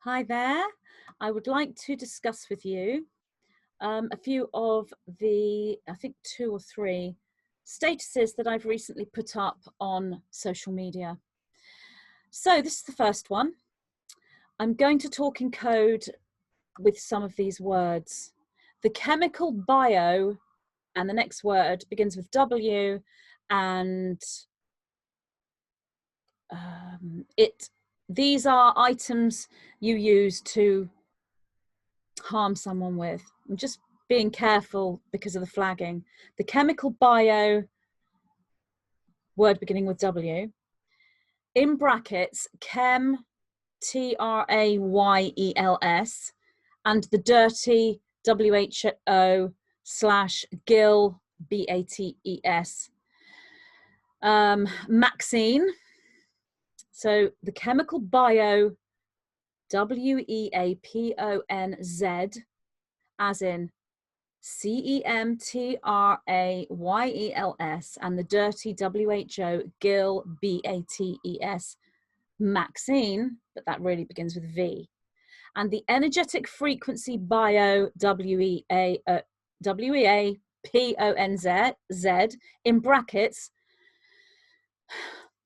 Hi there. I would like to discuss with you a few of the, I think 2 or 3 statuses that I've recently put up on social media. So this is the first one. I'm going to talk in code with some of these words. The chemical bio, and the next word begins with W, and these are items you use to harm someone with. I'm just being careful because of the flagging. The chemical bio, word beginning with W, in brackets, chem, TRAYELS, and the dirty WHO / Gil, BATES. Maxine. So the chemical bio, WEAPONZ, as in CEMTRAYELS, and the dirty WHO, Gil, BATES. Maxine, but that really begins with V. And the energetic frequency bio, WEAPONZ, in brackets,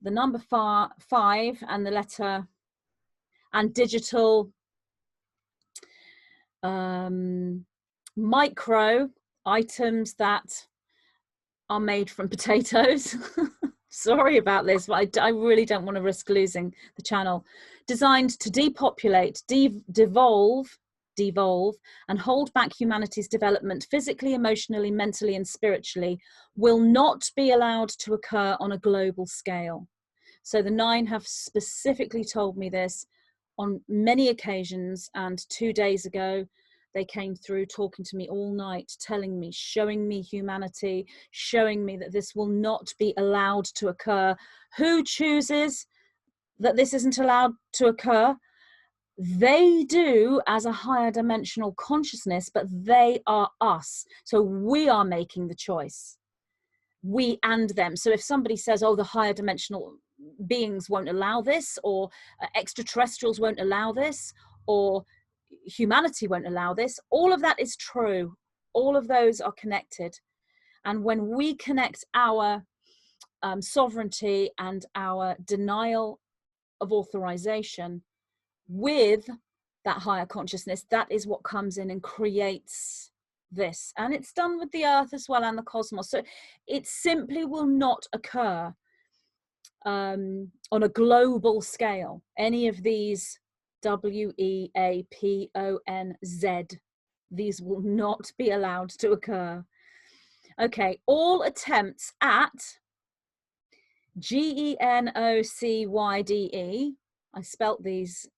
the number 5 and the letter, and digital micro items that are made from potatoes. Sorry about this, but I really don't want to risk losing the channel. Designed to depopulate, devolve, and hold back humanity's development physically, emotionally, mentally, and spiritually, will not be allowed to occur on a global scale. So the 9 have specifically told me this on many occasions, and 2 days ago they came through talking to me all night, telling me, showing me humanity, showing me that this will not be allowed to occur. Who chooses that this isn't allowed to occur? They do, as a higher dimensional consciousness, but they are us. So we are making the choice, we and them. So if somebody says, oh, the higher dimensional beings won't allow this, or extraterrestrials won't allow this, or humanity won't allow this, all of that is true. All of those are connected. And when we connect our sovereignty and our denial of authorization with that higher consciousness, that is what comes in and creates this. And it's done with the earth as well and the cosmos. So it simply will not occur on a global scale. Any of these WEAPONZ, these will not be allowed to occur. Okay, all attempts at GENOCYDE, I spelt these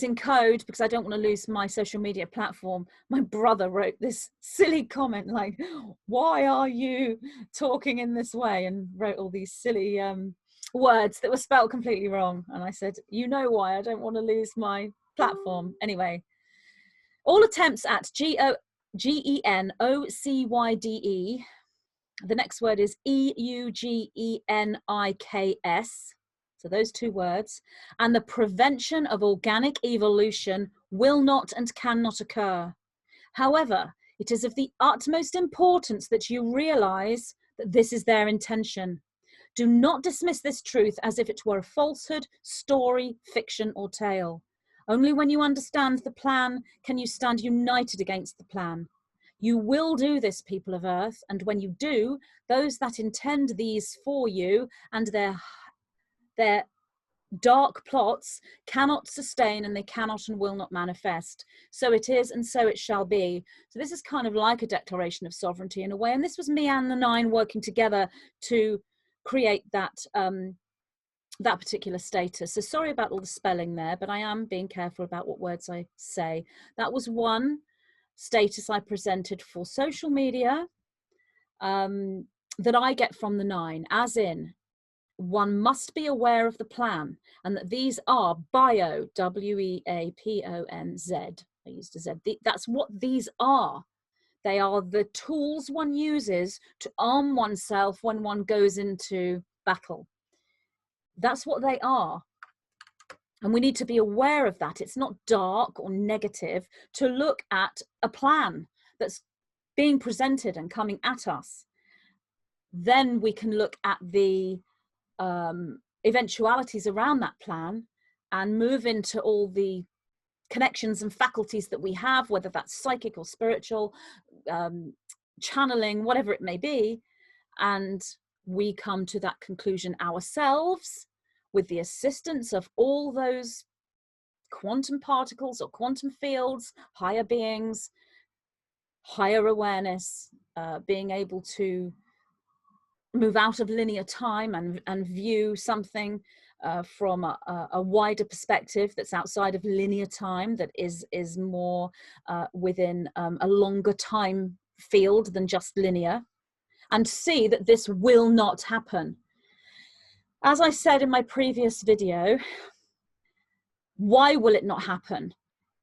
in code because I don't want to lose my social media platform. My brother wrote this silly comment like, why are you talking in this way? And wrote all these silly words that were spelt completely wrong. And I said, you know why, I don't want to lose my platform. Anyway, all attempts at GENOCYDE, the next word is EUGENIKS. So those 2 words, and the prevention of organic evolution will not and cannot occur. However, it is of the utmost importance that you realize that this is their intention. Do not dismiss this truth as if it were a falsehood, story, fiction, or tale. Only when you understand the plan can you stand united against the plan. You will do this, people of Earth, and when you do, those that intend these for you and their dark plots cannot sustain, and they cannot and will not manifest. So it is, and so it shall be. So this is kind of like a declaration of sovereignty in a way, and this was me and the 9 working together to create that that particular status. So sorry about all the spelling there, but I am being careful about what words I say. That was one status I presented for social media that I get from the 9, as in, one must be aware of the plan, and that these are bio, WEAPONZ. I used a Z. That's what these are. They are the tools one uses to arm oneself when one goes into battle. That's what they are. And we need to be aware of that. It's not dark or negative to look at a plan that's being presented and coming at us. Then we can look at the eventualities around that plan and move into all the connections and faculties that we have, whether that's psychic or spiritual, channeling, whatever it may be. And we come to that conclusion ourselves with the assistance of all those quantum particles or quantum fields, higher beings, higher awareness, being able to move out of linear time and view something from a wider perspective that's outside of linear time, that is more within a longer time field than just linear, and see that this will not happen. As I said in my previous video, why will it not happen?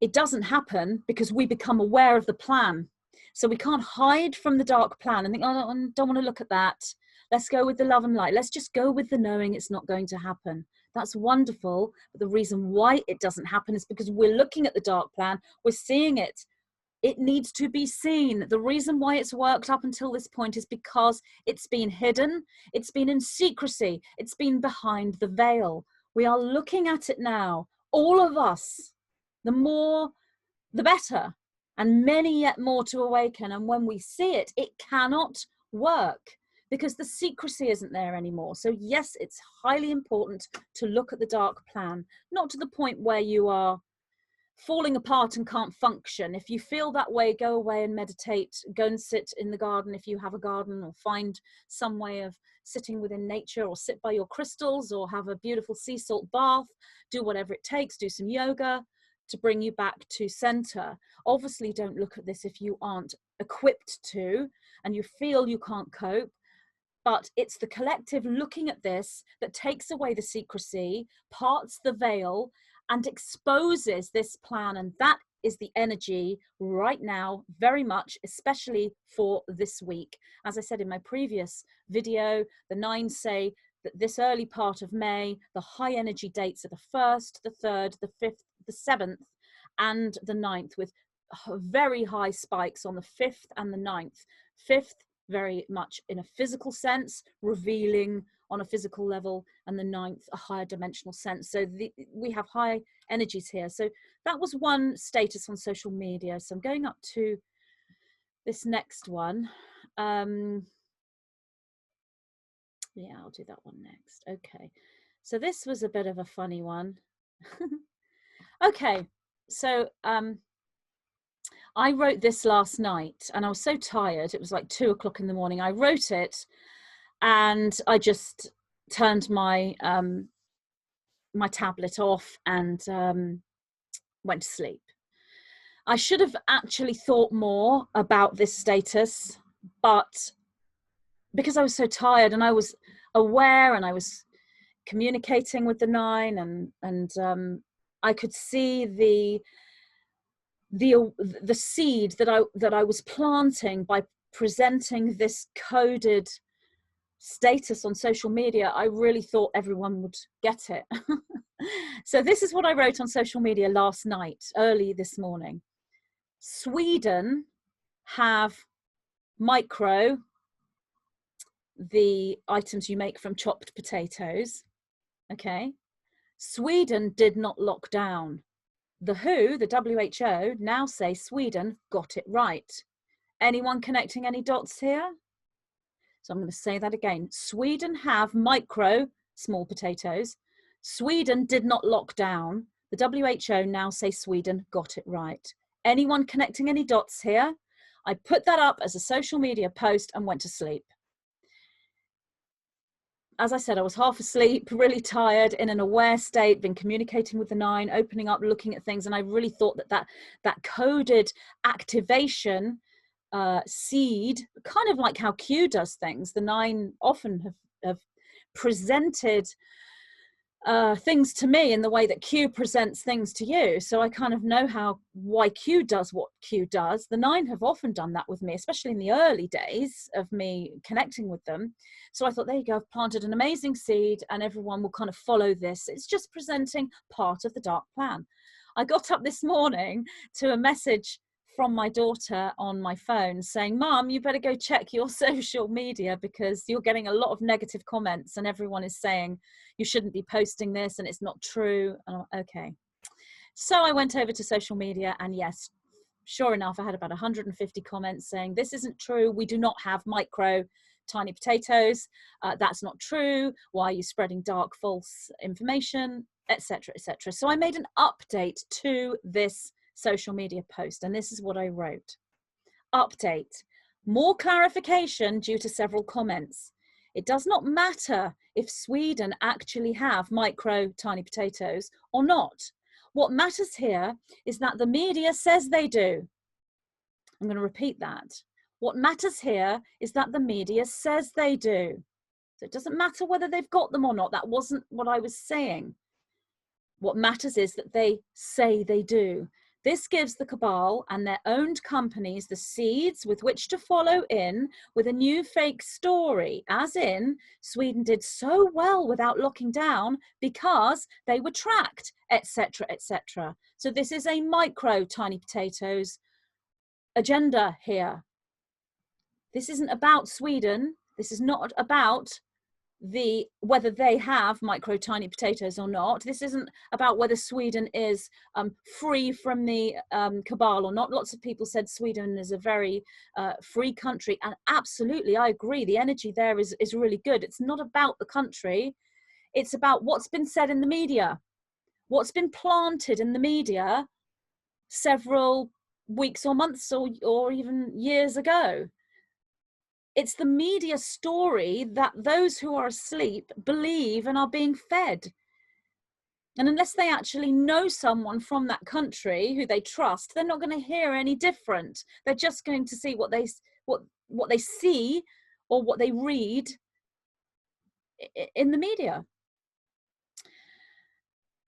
It doesn't happen because we become aware of the plan. So we can't hide from the dark plan and think, oh, I don't want to look at that. Let's go with the love and light. Let's just go with the knowing it's not going to happen. That's wonderful. But the reason why it doesn't happen is because we're looking at the dark plan. We're seeing it. It needs to be seen. The reason why it's worked up until this point is because it's been hidden. It's been in secrecy. It's been behind the veil. We are looking at it now. All of us. The more, the better. And many yet more to awaken. And when we see it, it cannot work because the secrecy isn't there anymore. So yes, it's highly important to look at the dark plan, not to the point where you are falling apart and can't function. If you feel that way, go away and meditate. Go and sit in the garden if you have a garden, or find some way of sitting within nature, or sit by your crystals, or have a beautiful sea salt bath. Do whatever it takes. Do some yoga to bring you back to center. Obviously, don't look at this if you aren't equipped to and you feel you can't cope. But it's the collective looking at this that takes away the secrecy, parts the veil, and exposes this plan. And that is the energy right now, very much, especially for this week. As I said in my previous video, the 9s say that this early part of May, the high energy dates are the 1st, the 3rd, the 5th, the 7th, and the 9th, with very high spikes on the 5th and the 9th. 5th, very much in a physical sense, revealing on a physical level, and the 9th, a higher dimensional sense. So we have high energies here. So that was one status on social media. So I'm going up to this next one. Yeah, I'll do that one next. Okay, so this was a bit of a funny one. Okay, so I wrote this last night and I was so tired. It was like 2 o'clock in the morning. I wrote it and I just turned my my tablet off and went to sleep. I should have actually thought more about this status, but because I was so tired and I was aware and I was communicating with the 9, and I could see the seed that I was planting by presenting this coded status on social media. I really thought everyone would get it. So this is what I wrote on social media last night, early this morning. Sweden have micro, the items you make from chopped potatoes. Okay. Sweden did not lock down. The WHO, the WHO, now say Sweden got it right. Anyone connecting any dots here? So I'm going to say that again. Sweden have micro, small potatoes. Sweden did not lock down. The WHO now say Sweden got it right. Anyone connecting any dots here? I put that up as a social media post and went to sleep. As I said, I was half asleep, really tired, in an aware state, been communicating with the 9, opening up, looking at things. And I really thought that coded activation seed, kind of like how Q does things. The 9 often have presented things to me in the way that Q presents things to you. So I kind of know why Q does what Q does. The Nine have often done that with me, especially in the early days of me connecting with them. So I thought, there you go, I've planted an amazing seed and everyone will kind of follow this. It's just presenting part of the dark plan. I got up this morning to a message from my daughter on my phone saying, Mum, you better go check your social media because you're getting a lot of negative comments and everyone is saying you shouldn't be posting this and it's not true. And I'm, okay. So I went over to social media and yes, sure enough, I had about 150 comments saying this isn't true. We do not have micro tiny potatoes. That's not true. Why are you spreading dark, false information, etc., etc. So I made an update to this social media post and this is what I wrote. Update. More clarification due to several comments. It does not matter if Sweden actually have micro tiny potatoes or not. What matters here is that the media says they do. I'm going to repeat that. What matters here is that the media says they do. So it doesn't matter whether they've got them or not. That wasn't what I was saying. What matters is that they say they do. This gives the cabal and their owned companies the seeds with which to follow in with a new fake story, as in Sweden did so well without locking down because they were tracked, etc., etc. So this is a micro tiny potatoes agenda here. This isn't about Sweden. This is not about whether they have micro tiny potatoes or not. This isn't about whether Sweden is free from the cabal or not. Lots of people said Sweden is a very free country, and absolutely I agree, the energy there is really good. It's not about the country, it's about what's been said in the media, what's been planted in the media several weeks or months or even years ago. It's the media story that those who are asleep believe and are being fed. And unless they actually know someone from that country who they trust, they're not going to hear any different. They're just going to see what they see or what they read in the media.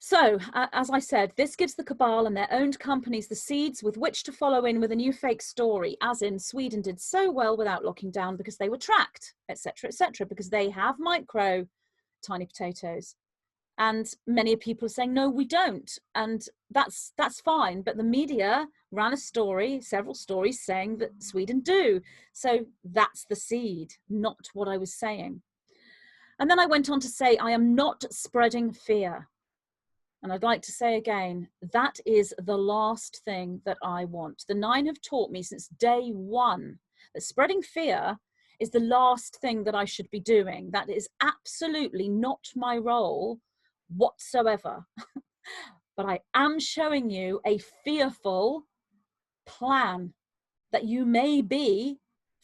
So, as I said, this gives the cabal and their owned companies the seeds with which to follow in with a new fake story, as in Sweden did so well without locking down because they were tracked, etc., etc., because they have micro tiny potatoes. And many people are saying, no, we don't. And that's fine. But the media ran a story, several stories saying that Sweden do. So that's the seed, not what I was saying. And then I went on to say, I am not spreading fear. And I'd like to say again, that is the last thing that I want. The Nine have taught me since day one that spreading fear is the last thing that I should be doing. That is absolutely not my role whatsoever. But I am showing you a fearful plan that you may be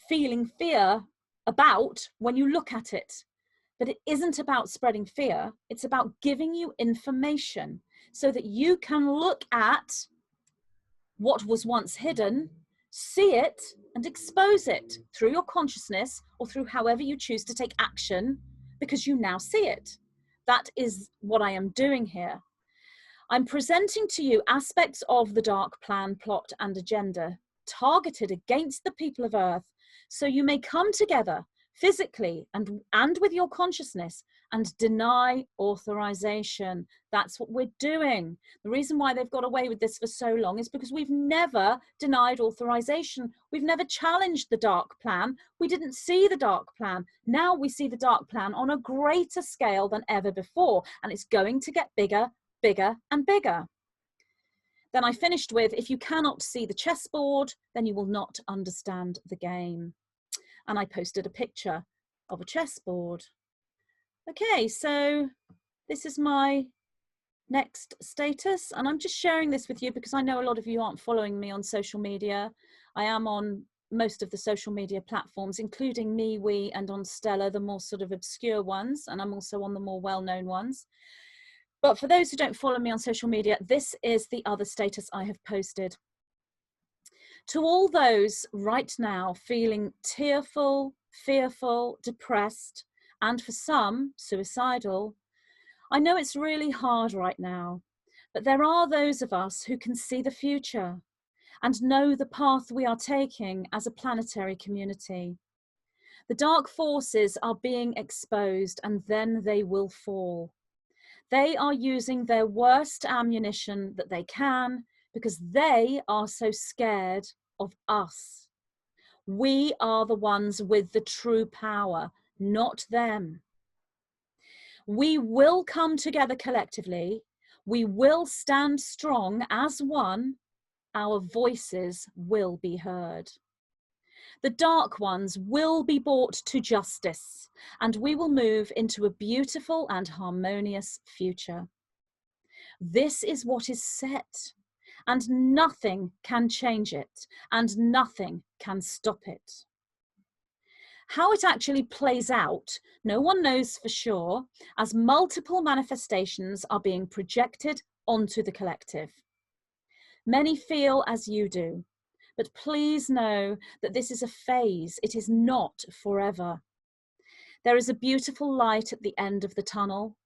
feeling fear about when you look at it. But it isn't about spreading fear. It's about giving you information so that you can look at what was once hidden, see it and expose it through your consciousness or through however you choose to take action, because you now see it. That is what I am doing here. I'm presenting to you aspects of the dark plan, plot and agenda targeted against the people of Earth, so you may come together physically and with your consciousness and deny authorization. That's what we're doing. The reason why they've got away with this for so long is because we've never denied authorization. We've never challenged the dark plan. We didn't see the dark plan. Now we see the dark plan on a greater scale than ever before, and it's going to get bigger, bigger and bigger. Then I finished with, if you cannot see the chessboard, then you will not understand the game. And I posted a picture of a chessboard. Okay, so this is my next status, and I'm just sharing this with you because I know a lot of you aren't following me on social media. I am on most of the social media platforms, including MeWe and on Stella, the more sort of obscure ones, and I'm also on the more well-known ones. But for those who don't follow me on social media, this is the other status I have posted. To all those right now feeling tearful, fearful, depressed, and for some, suicidal, I know it's really hard right now, but there are those of us who can see the future and know the path we are taking as a planetary community. The dark forces are being exposed and then they will fall. They are using their worst ammunition that they can because they are so scared of us. We are the ones with the true power, not them. We will come together collectively. We will stand strong as one. Our voices will be heard. The dark ones will be brought to justice, and we will move into a beautiful and harmonious future. This is what is set, and nothing can change it, and nothing can stop it. How it actually plays out, no one knows for sure, as multiple manifestations are being projected onto the collective. Many feel as you do, but please know that this is a phase. It is not forever. There is a beautiful light at the end of the tunnel.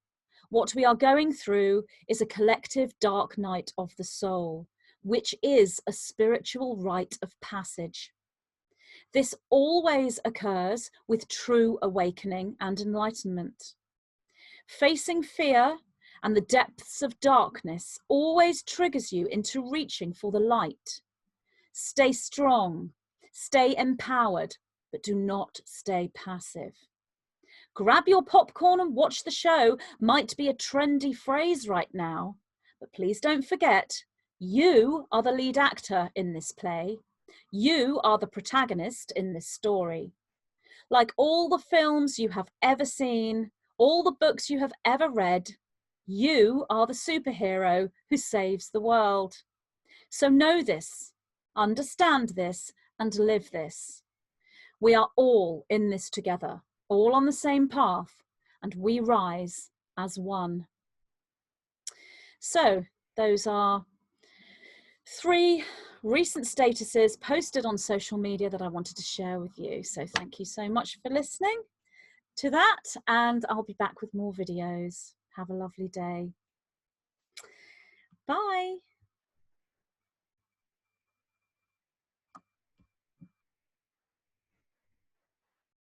What we are going through is a collective dark night of the soul, which is a spiritual rite of passage. This always occurs with true awakening and enlightenment. Facing fear and the depths of darkness always triggers you into reaching for the light. Stay strong, stay empowered, but do not stay passive. Grab your popcorn and watch the show might be a trendy phrase right now, but please don't forget, you are the lead actor in this play. You are the protagonist in this story. Like all the films you have ever seen, all the books you have ever read, you are the superhero who saves the world. So know this, understand this, and live this. We are all in this together, all on the same path, and we rise as one. So those are 3 recent statuses posted on social media that I wanted to share with you. So thank you so much for listening to that, and I'll be back with more videos. Have a lovely day. Bye.